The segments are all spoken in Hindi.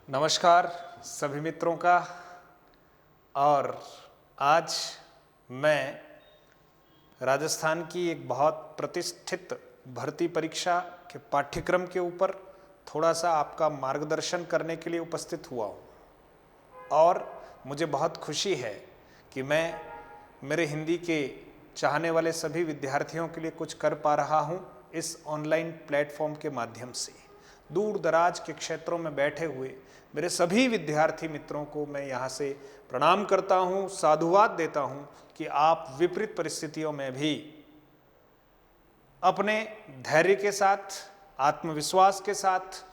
नमस्कार सभी मित्रों का। और आज मैं राजस्थान की एक बहुत प्रतिष्ठित भर्ती परीक्षा के पाठ्यक्रम के ऊपर थोड़ा सा आपका मार्गदर्शन करने के लिए उपस्थित हुआ हूँ। और मुझे बहुत खुशी है कि मैं मेरे हिंदी के चाहने वाले सभी विद्यार्थियों के लिए कुछ कर पा रहा हूँ इस ऑनलाइन प्लेटफॉर्म के माध्यम से। दूर दराज के क्षेत्रों में बैठे हुए मेरे सभी विद्यार्थी मित्रों को मैं यहाँ से प्रणाम करता हूँ, साधुवाद देता हूँ कि आप विपरीत परिस्थितियों में भी अपने धैर्य के साथ, आत्मविश्वास के साथ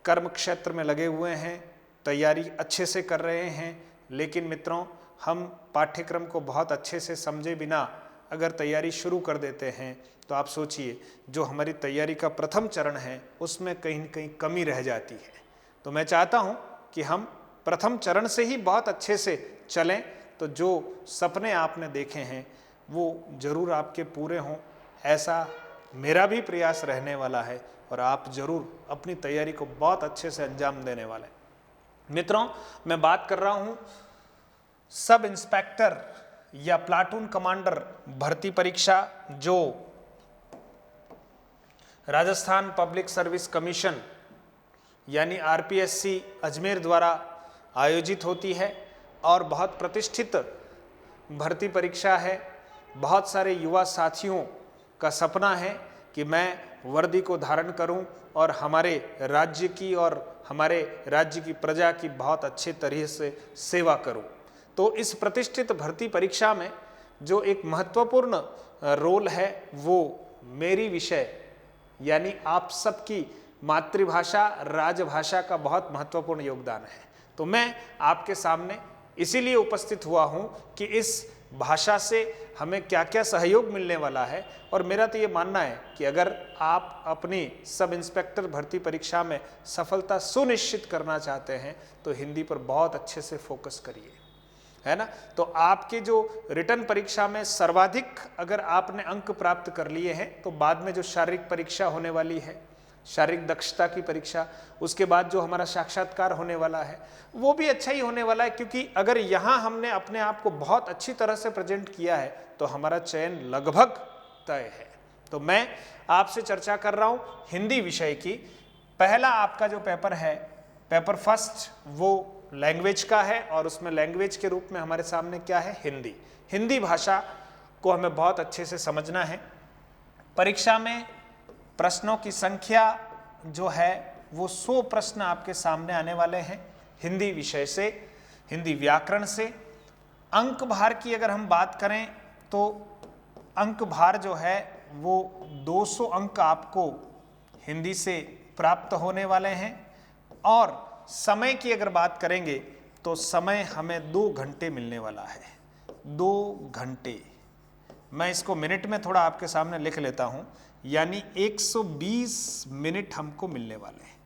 कर्म क्षेत्र में लगे हुए हैं, तैयारी अच्छे से कर रहे हैं। लेकिन मित्रों, हम पाठ्यक्रम को बहुत अच्छे से समझे बिना अगर तैयारी शुरू कर देते हैं तो आप सोचिए, जो हमारी तैयारी का प्रथम चरण है उसमें कहीं न कहीं कमी रह जाती है। तो मैं चाहता हूं कि हम प्रथम चरण से ही बहुत अच्छे से चलें, तो जो सपने आपने देखे हैं वो ज़रूर आपके पूरे हों, ऐसा मेरा भी प्रयास रहने वाला है और आप ज़रूर अपनी तैयारी को बहुत अच्छे से अंजाम देने वाले हैं। मित्रों, मैं बात कर रहा हूं सब इंस्पेक्टर या प्लाटून कमांडर भर्ती परीक्षा जो राजस्थान पब्लिक सर्विस कमीशन यानी आरपीएससी अजमेर द्वारा आयोजित होती है और बहुत प्रतिष्ठित भर्ती परीक्षा है। बहुत सारे युवा साथियों का सपना है कि मैं वर्दी को धारण करूं और हमारे राज्य की और हमारे राज्य की प्रजा की बहुत अच्छे तरह से सेवा करूं। तो इस प्रतिष्ठित भर्ती परीक्षा में जो एक महत्वपूर्ण रोल है वो मेरी विषय यानी आप सबकी मातृभाषा राजभाषा का बहुत महत्वपूर्ण योगदान है। तो मैं आपके सामने इसीलिए उपस्थित हुआ हूं कि इस भाषा से हमें क्या क्या सहयोग मिलने वाला है। और मेरा तो ये मानना है कि अगर आप अपनी सब इंस्पेक्टर भर्ती परीक्षा में सफलता सुनिश्चित करना चाहते हैं तो हिंदी पर बहुत अच्छे से फोकस करिए, है ना। तो आपके जो रिटर्न परीक्षा में सर्वाधिक अगर आपने अंक प्राप्त कर लिए हैं तो बाद में जो शारीरिक परीक्षा होने वाली है, शारीरिक दक्षता की परीक्षा, उसके बाद जो हमारा साक्षात्कार होने वाला है वो भी अच्छा ही होने वाला है। क्योंकि अगर यहाँ हमने अपने आप को बहुत अच्छी तरह से प्रेजेंट किया है तो हमारा चयन लगभग तय है। तो मैं आपसे चर्चा कर रहा हूँ हिंदी विषय की। पहला आपका जो पेपर है, पेपर फर्स्ट, वो लैंग्वेज का है और उसमें लैंग्वेज के रूप में हमारे सामने क्या है, हिंदी। हिंदी भाषा को हमें बहुत अच्छे से समझना है। परीक्षा में प्रश्नों की संख्या जो है वो 100 प्रश्न आपके सामने आने वाले हैं हिंदी विषय से, हिंदी व्याकरण से। अंक भार की अगर हम बात करें तो अंक भार जो है वो 200 अंक आपको हिंदी से प्राप्त होने वाले हैं। और समय की अगर बात करेंगे तो समय हमें 2 घंटे मिलने वाला है। 2 घंटे, मैं इसको मिनट में थोड़ा आपके सामने लिख लेता हूं, यानी 120 मिनट हमको मिलने वाले हैं।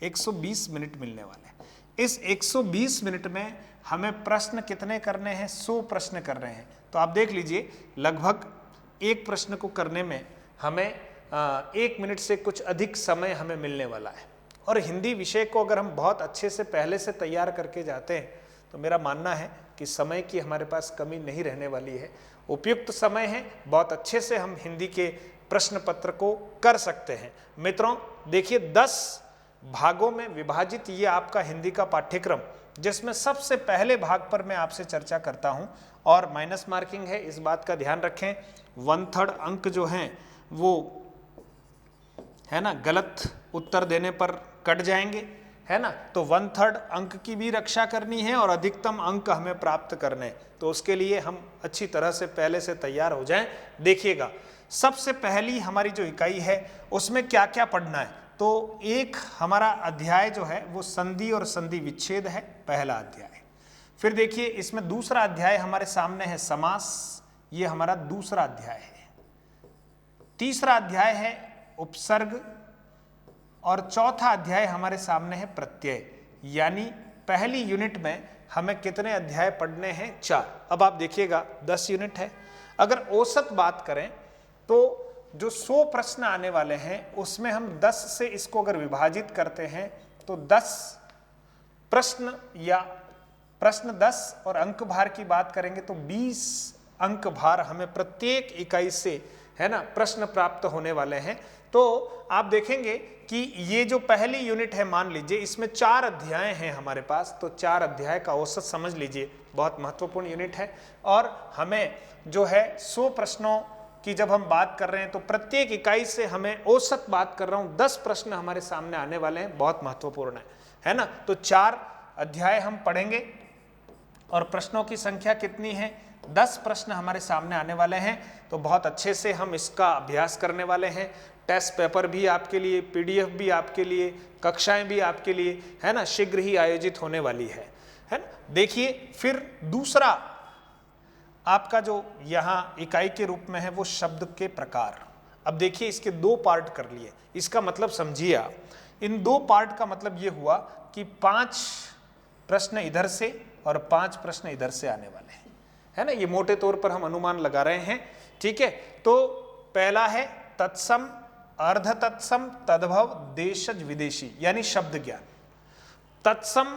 120 मिनट मिलने वाले हैं। इस 120 मिनट में हमें प्रश्न कितने करने हैं, 100 प्रश्न कर रहे हैं। तो आप देख लीजिए, लगभग एक प्रश्न को करने में हमें 1 मिनट से कुछ अधिक समय हमें मिलने वाला है। और हिंदी विषय को अगर हम बहुत अच्छे से पहले से तैयार करके जाते हैं तो मेरा मानना है कि समय की हमारे पास कमी नहीं रहने वाली है। उपयुक्त समय है, बहुत अच्छे से हम हिंदी के प्रश्न पत्र को कर सकते हैं। मित्रों देखिए, 10 भागों में विभाजित ये आपका हिंदी का पाठ्यक्रम, जिसमें सबसे पहले भाग पर मैं आपसे चर्चा करता हूं और माइनस मार्किंग है, इस बात का ध्यान रखें। 1/3 अंक जो हैं वो है ना गलत उत्तर देने पर कट जाएंगे, है ना। तो 1/3 अंक की भी रक्षा करनी है और अधिकतम अंक हमें प्राप्त करने, तो उसके लिए हम अच्छी तरह से पहले से तैयार हो जाएं। देखिएगा, सबसे पहली हमारी जो इकाई है उसमें क्या क्या पढ़ना है। तो एक हमारा अध्याय जो है वो संधि और संधि विच्छेद है, पहला अध्याय। फिर देखिए, इसमें दूसरा अध्याय हमारे सामने है समास, ये हमारा दूसरा अध्याय है। तीसरा अध्याय है उपसर्ग और चौथा अध्याय हमारे सामने है प्रत्यय। यानी पहली यूनिट में हमें कितने अध्याय पढ़ने हैं, 4। अब आप देखिएगा 10 यूनिट है। अगर औसत बात करें तो जो 100 प्रश्न आने वाले हैं उसमें हम 10 से इसको अगर विभाजित करते हैं तो 10 प्रश्न या प्रश्न 10 और अंक भार की बात करेंगे तो 20 अंक भार हमें प्रत्येक इकाई से, है ना, प्रश्न प्राप्त होने वाले हैं। तो आप देखेंगे कि ये जो पहली यूनिट है, मान लीजिए इसमें 4 अध्याय हैं हमारे पास, तो 4 अध्याय का औसत समझ लीजिए, बहुत महत्वपूर्ण यूनिट है। और हमें जो है 100 प्रश्नों की जब हम बात कर रहे हैं तो प्रत्येक इकाई से हमें औसत बात कर रहा हूं 10 प्रश्न हमारे सामने आने वाले हैं, बहुत महत्वपूर्ण है ना। तो 4 अध्याय हम पढ़ेंगे और प्रश्नों की संख्या कितनी है, 10 प्रश्न हमारे सामने आने वाले हैं। तो बहुत अच्छे से हम इसका अभ्यास करने वाले हैं। टेस्ट पेपर भी आपके लिए, पीडीएफ भी आपके लिए, कक्षाएं भी आपके लिए, है ना, शीघ्र ही आयोजित होने वाली है ना। देखिए फिर दूसरा आपका जो यहाँ इकाई के रूप में है वो शब्द के प्रकार। अब देखिए इसके 2 पार्ट कर लिए, इसका मतलब समझिए आप, इन 2 पार्ट का मतलब ये हुआ कि 5 प्रश्न इधर से और 5 प्रश्न इधर से आने वाले हैं, है ना। ये मोटे तौर पर हम अनुमान लगा रहे हैं, ठीक है। तो पहला है तत्सम, अर्ध तत्सम, तद्भव, देशज, विदेशी, यानी शब्द ज्ञान। तत्सम,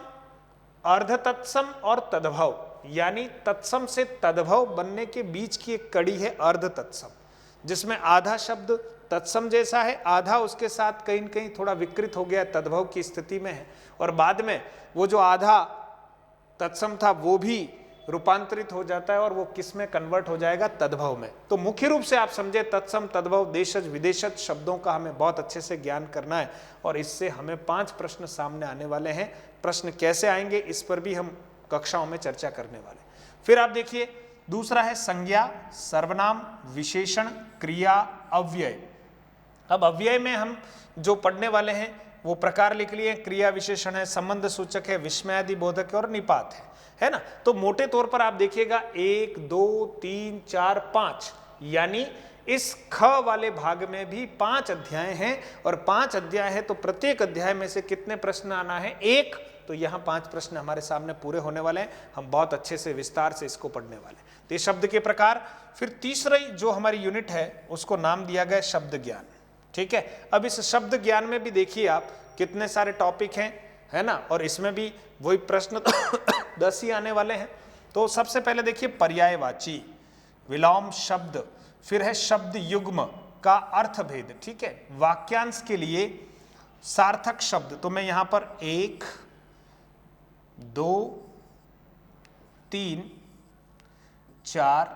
अर्ध तत्सम और तद्भव, यानी तत्सम से तद्भव बनने के बीच की एक कड़ी है अर्ध तत्सम, जिसमें आधा शब्द तत्सम जैसा है, आधा उसके साथ कहीं न कहीं थोड़ा विकृत हो गया, तद्भव की स्थिति में है, और बाद में वो जो आधा तत्सम था वो भी रूपांतरित हो जाता है और वो किस में कन्वर्ट हो जाएगा, तद्भव में। तो मुख्य रूप से आप समझे तत्सम, तद्भव, देशज, विदेशज शब्दों का हमें बहुत अच्छे से ज्ञान करना है और इससे हमें 5 प्रश्न सामने आने वाले हैं। प्रश्न कैसे आएंगे इस पर भी हम कक्षाओं में चर्चा करने वाले। फिर आप देखिए दूसरा है संज्ञा, सर्वनाम, विशेषण, क्रिया, अव्यय। अब अव्यय में हम जो पढ़ने वाले हैं वो प्रकार लिख लिए, क्रिया विशेषण है, संबंध सूचक है, विस्मयादि बोधक है और निपात है ना। तो मोटे तौर पर आप देखिएगा 1 2 3 4 5, यानी इस ख वाले भाग में भी 5 अध्याय हैं और 5 अध्याय है तो प्रत्येक अध्याय में से कितने प्रश्न आना है, 1। तो यहाँ 5 प्रश्न हमारे सामने पूरे होने वाले हैं, हम बहुत अच्छे से विस्तार से इसको पढ़ने वाले हैं। तो ये शब्द के प्रकार। फिर तीसरी जो हमारी यूनिट है उसको नाम दिया गया शब्द ज्ञान, ठीक है। अब इस शब्द ज्ञान में भी देखिए आप कितने सारे टॉपिक हैं, है ना, और इसमें भी वही प्रश्न 10 ही आने वाले हैं। तो सबसे पहले देखिए पर्यायवाची, विलोम शब्द, फिर है शब्द युग्म का अर्थ भेद, ठीक है। वाक्यांश के लिए सार्थक शब्द, तो मैं यहां पर 1 2 3 4,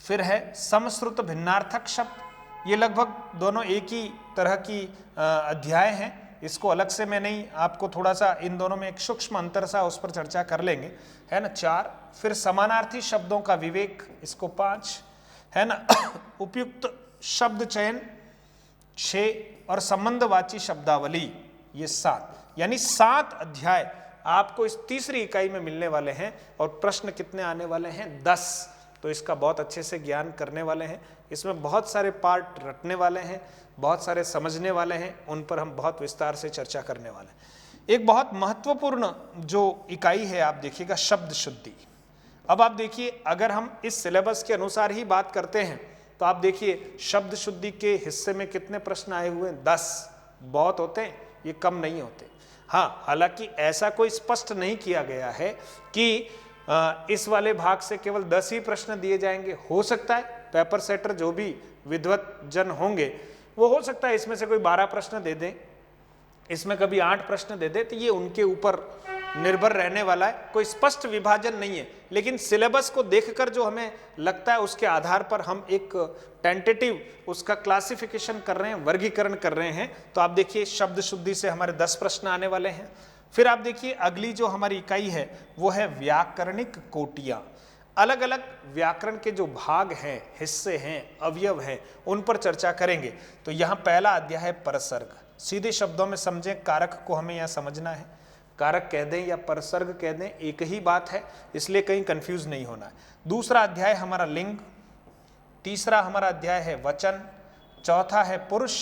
फिर है समश्रुत भिन्नार्थक शब्द, ये लगभग दोनों एक ही तरह की अध्याय हैं, इसको अलग से मैं नहीं, आपको थोड़ा सा इन दोनों में एक सूक्ष्म अंतर सा उस पर चर्चा कर लेंगे, है ना, 4। फिर समानार्थी शब्दों का विवेक, इसको 5, है ना। उपयुक्त शब्द चयन 6 और संबंधवाची शब्दावली ये 7, यानी 7 अध्याय आपको इस तीसरी इकाई में मिलने वाले हैं और प्रश्न कितने आने वाले हैं, 10। तो इसका बहुत अच्छे से ज्ञान करने वाले हैं, इसमें बहुत सारे पार्ट रटने वाले हैं, बहुत सारे समझने वाले हैं, उन पर हम बहुत विस्तार से चर्चा करने वाले हैं। एक बहुत महत्वपूर्ण जो इकाई है आप देखिएगा शब्द शुद्धि। अब आप देखिए अगर हम इस सिलेबस के अनुसार ही बात करते हैं तो आप देखिए शब्द शुद्धि के हिस्से में कितने प्रश्न आए हुए हैं, 10। बहुत होते हैं, ये कम नहीं होते। हाँ, हालांकि ऐसा कोई स्पष्ट नहीं किया गया है कि इस वाले भाग से केवल 10 ही प्रश्न दिए जाएंगे। हो सकता है पेपर सेटर जो भी विद्वत जन होंगे वो हो सकता है इसमें से कोई 12 प्रश्न दे दें, इसमें कभी 8 प्रश्न दे दे, तो ये उनके ऊपर निर्भर रहने वाला है, कोई स्पष्ट विभाजन नहीं है। लेकिन सिलेबस को देखकर जो हमें लगता है उसके आधार पर हम एक टेंटेटिव उसका क्लासिफिकेशन कर रहे हैं, वर्गीकरण कर रहे हैं। तो आप देखिए शब्द शुद्धि से हमारे 10 प्रश्न आने वाले हैं। फिर आप देखिए अगली जो हमारी इकाई है वो है व्याकरणिक कोटियां। अलग अलग व्याकरण के जो भाग हैं, हिस्से हैं, अवयव हैं, उन पर चर्चा करेंगे। तो यहाँ पहला अध्याय है परसर्ग। सीधे शब्दों में समझें, कारक को हमें यहाँ समझना है। कारक कह दें या परसर्ग कह दें एक ही बात है, इसलिए कहीं कंफ्यूज नहीं होना है। दूसरा अध्याय हमारा लिंग, तीसरा हमारा अध्याय है वचन, चौथा है पुरुष,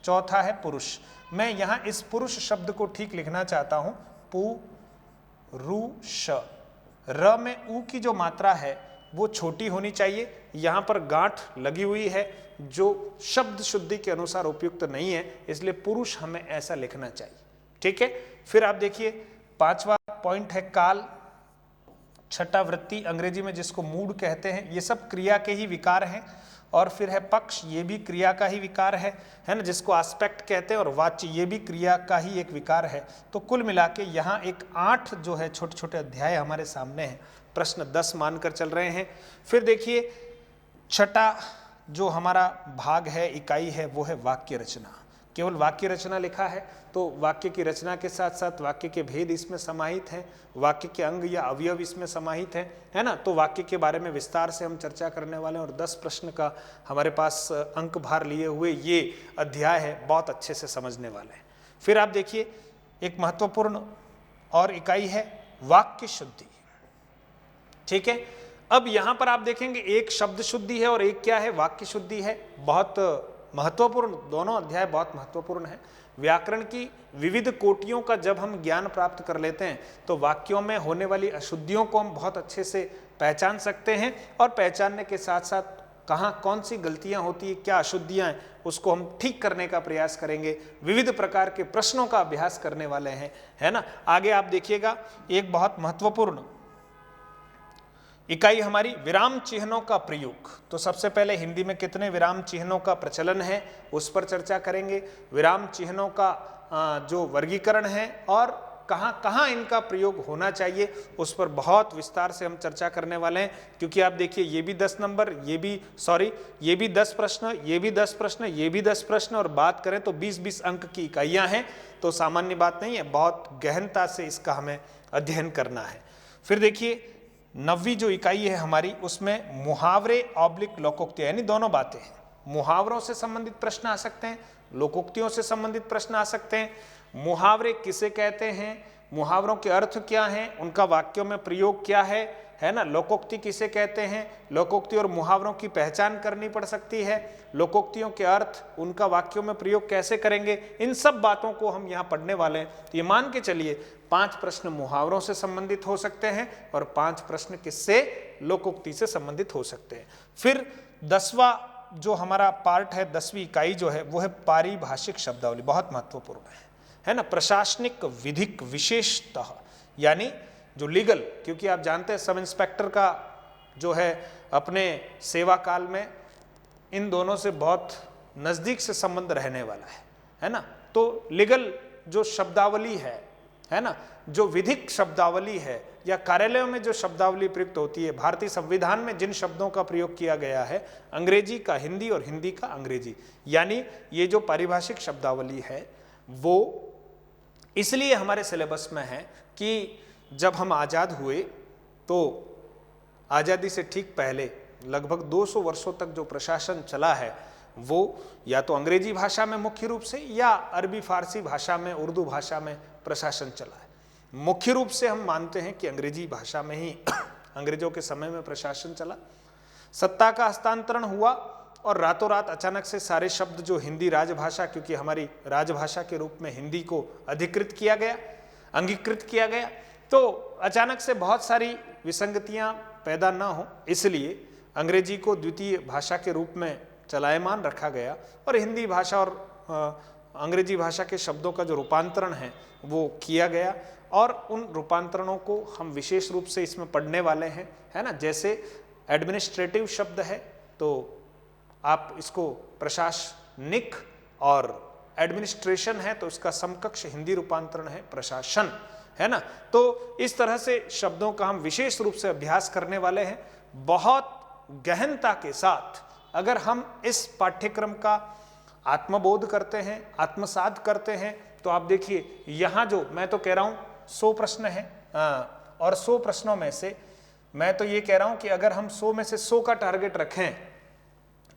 चौथा है पुरुष। मैं यहाँ इस पुरुष शब्द को ठीक लिखना चाहता हूँ, पुरुष। र में ऊ की जो मात्रा है वो छोटी होनी चाहिए, यहाँ पर गांठ लगी हुई है जो शब्द शुद्धि के अनुसार उपयुक्त नहीं है, इसलिए पुरुष हमें ऐसा लिखना चाहिए। ठीक है। फिर आप देखिए 5वां पॉइंट है काल, छठा वृत्ति अंग्रेजी में जिसको मूड कहते हैं, ये सब क्रिया के ही विकार हैं। और फिर है पक्ष, ये भी क्रिया का ही विकार है ना, जिसको आस्पेक्ट कहते हैं। और वाच्य, ये भी क्रिया का ही एक विकार है। तो कुल मिला के यहाँ एक 8 जो है छोटे छोटे अध्याय हमारे सामने हैं, प्रश्न 10 मानकर चल रहे हैं। फिर देखिए छठा जो हमारा भाग है, इकाई है, वो है वाक्य रचना। केवल वाक्य रचना लिखा है, तो वाक्य की रचना के साथ साथ वाक्य के भेद इसमें समाहित हैं, वाक्य के अंग या अवयव इसमें समाहित हैं, है ना। तो वाक्य के बारे में विस्तार से हम चर्चा करने वाले हैं और 10 प्रश्न का हमारे पास अंक भार लिए हुए ये अध्याय है, बहुत अच्छे से समझने वाले हैं। फिर आप देखिए एक महत्वपूर्ण और इकाई है वाक्य शुद्धि, ठीक है। अब यहाँ पर आप देखेंगे एक शब्द शुद्धि है और एक क्या है, वाक्य शुद्धि है। बहुत महत्वपूर्ण, दोनों अध्याय बहुत महत्वपूर्ण है। व्याकरण की विविध कोटियों का जब हम ज्ञान प्राप्त कर लेते हैं तो वाक्यों में होने वाली अशुद्धियों को हम बहुत अच्छे से पहचान सकते हैं, और पहचानने के साथ साथ कहाँ कौन सी गलतियां होती है, क्या अशुद्धियां हैं, उसको हम ठीक करने का प्रयास करेंगे। विविध प्रकार के प्रश्नों का अभ्यास करने वाले हैं, है ना। आगे आप देखिएगा एक बहुत महत्वपूर्ण इकाई हमारी विराम चिन्हों का प्रयोग। तो सबसे पहले हिंदी में कितने विराम चिन्हों का प्रचलन है उस पर चर्चा करेंगे। विराम चिन्हों का जो वर्गीकरण है और कहाँ कहाँ इनका प्रयोग होना चाहिए उस पर बहुत विस्तार से हम चर्चा करने वाले हैं। क्योंकि आप देखिए ये भी 10 नंबर, ये भी 10 प्रश्न, ये भी 10 प्रश्न, ये भी 10 प्रश्न, और बात करें तो 20-20 अंक की इकाइयाँ हैं। तो सामान्य बात नहीं है, बहुत गहनता से इसका हमें अध्ययन करना है। फिर देखिए 9वीं जो इकाई है हमारी, उसमें मुहावरे ऑब्लिक लोकोक्ति, यानी दोनों बातें हैं। मुहावरों से संबंधित प्रश्न आ सकते हैं, लोकोक्तियों से संबंधित प्रश्न आ सकते हैं। मुहावरे किसे कहते हैं, मुहावरों के अर्थ क्या हैं, उनका वाक्यों में प्रयोग क्या है ना। लोकोक्ति किसे कहते हैं, लोकोक्ति और मुहावरों की पहचान करनी पड़ सकती है। लोकोक्तियों के अर्थ, उनका वाक्यों में प्रयोग कैसे करेंगे, इन सब बातों को हम यहाँ पढ़ने वाले हैं। तो ये मान के चलिए 5 प्रश्न मुहावरों से संबंधित हो सकते हैं और 5 प्रश्न किससे, लोकोक्ति से संबंधित हो सकते हैं। फिर 10वां जो हमारा पार्ट है, 10वीं इकाई जो है, वो है पारिभाषिक शब्दावली, बहुत महत्वपूर्ण है ना। प्रशासनिक विधिक विशेषतः, यानी जो लीगल, क्योंकि आप जानते हैं सब इंस्पेक्टर का जो है अपने सेवा काल में इन दोनों से बहुत नज़दीक से संबंध रहने वाला है ना। तो लीगल जो शब्दावली है ना, जो विधिक शब्दावली है या कार्यालयों में जो शब्दावली प्रयुक्त होती है, भारतीय संविधान में जिन शब्दों का प्रयोग किया गया है, अंग्रेजी का हिंदी और हिंदी का अंग्रेजी, यानी ये जो पारिभाषिक शब्दावली है वो इसलिए हमारे सिलेबस में है कि जब हम आज़ाद हुए तो आज़ादी से ठीक पहले लगभग 200 वर्षों तक जो प्रशासन चला है वो या तो अंग्रेजी भाषा में मुख्य रूप से या अरबी फारसी भाषा में, उर्दू भाषा में प्रशासन चला है। मुख्य रूप से हम मानते हैं कि अंग्रेजी भाषा में ही अंग्रेजों के समय में प्रशासन चला। सत्ता का हस्तांतरण हुआ और रातों रात अचानक से सारे शब्द जो हिंदी राजभाषा, क्योंकि हमारी राजभाषा के रूप में हिंदी को अधिकृत किया गया, अंगीकृत किया गया, तो अचानक से बहुत सारी विसंगतियां पैदा ना हो, इसलिए अंग्रेजी को द्वितीय भाषा के रूप में चलायमान रखा गया और हिंदी भाषा और अंग्रेजी भाषा के शब्दों का जो रूपांतरण है वो किया गया। और उन रूपांतरणों को हम विशेष रूप से इसमें पढ़ने वाले हैं, है ना। जैसे एडमिनिस्ट्रेटिव शब्द है तो आप इसको प्रशासनिक, और एडमिनिस्ट्रेशन है तो इसका समकक्ष हिंदी रूपांतरण है प्रशासन, है ना। तो इस तरह से शब्दों का हम विशेष रूप से अभ्यास करने वाले हैं बहुत गहनता के साथ। अगर हम इस पाठ्यक्रम का आत्मबोध करते हैं, आत्मसात करते हैं, तो आप देखिए यहाँ जो मैं तो कह रहा हूँ 100 प्रश्न है, और 100 प्रश्नों में से मैं तो ये कह रहा हूँ कि अगर हम 100 में से 100 का टारगेट रखें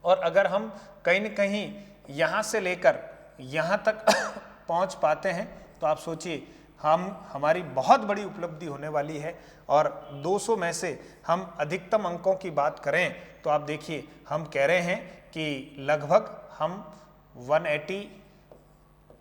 और अगर हम कहीं न कहीं यहाँ से लेकर यहाँ तक पहुँच पाते हैं तो आप सोचिए हमारी बहुत बड़ी उपलब्धि होने वाली है। और 200 में से हम अधिकतम अंकों की बात करें तो आप देखिए हम कह रहे हैं कि लगभग हम 180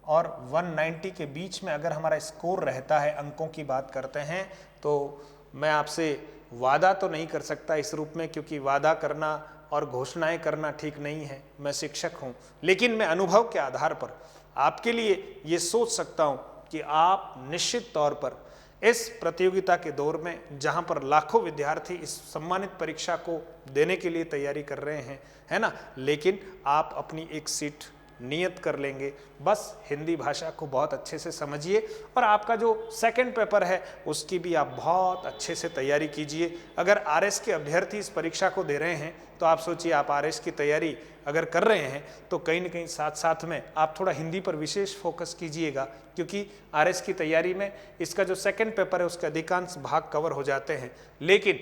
और 190 के बीच में अगर हमारा स्कोर रहता है, अंकों की बात करते हैं, तो मैं आपसे वादा तो नहीं कर सकता इस रूप में, क्योंकि वादा करना और घोषणाएं करना ठीक नहीं है, मैं शिक्षक हूं, लेकिन मैं अनुभव के आधार पर आपके लिए ये सोच सकता हूं कि आप निश्चित तौर पर इस प्रतियोगिता के दौर में, जहां पर लाखों विद्यार्थी इस सम्मानित परीक्षा को देने के लिए तैयारी कर रहे हैं, है ना, लेकिन आप अपनी एक सीट नियत कर लेंगे। बस हिंदी भाषा को बहुत अच्छे से समझिए और आपका जो सेकंड पेपर है उसकी भी आप बहुत अच्छे से तैयारी कीजिए। अगर आरएस के अभ्यर्थी इस परीक्षा को दे रहे हैं तो आप सोचिए, आप आरएस की तैयारी अगर कर रहे हैं तो कहीं ना कहीं साथ साथ में आप थोड़ा हिंदी पर विशेष फोकस कीजिएगा, क्योंकि आरएस की तैयारी में इसका जो सेकंड पेपर है उसके अधिकांश भाग कवर हो जाते हैं। लेकिन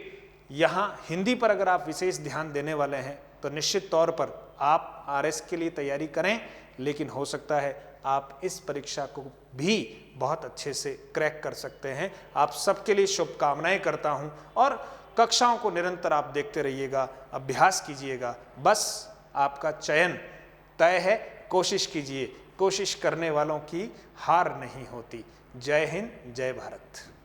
यहाँ हिंदी पर अगर आप विशेष ध्यान देने वाले हैं तो निश्चित तौर पर आप आरएस के लिए तैयारी करें, लेकिन हो सकता है आप इस परीक्षा को भी बहुत अच्छे से क्रैक कर सकते हैं। आप सबके लिए शुभकामनाएं करता हूं और कक्षाओं को निरंतर आप देखते रहिएगा, अभ्यास कीजिएगा। बस आपका चयन तय है, कोशिश कीजिए। कोशिश करने वालों की हार नहीं होती। जय हिंद, जय भारत।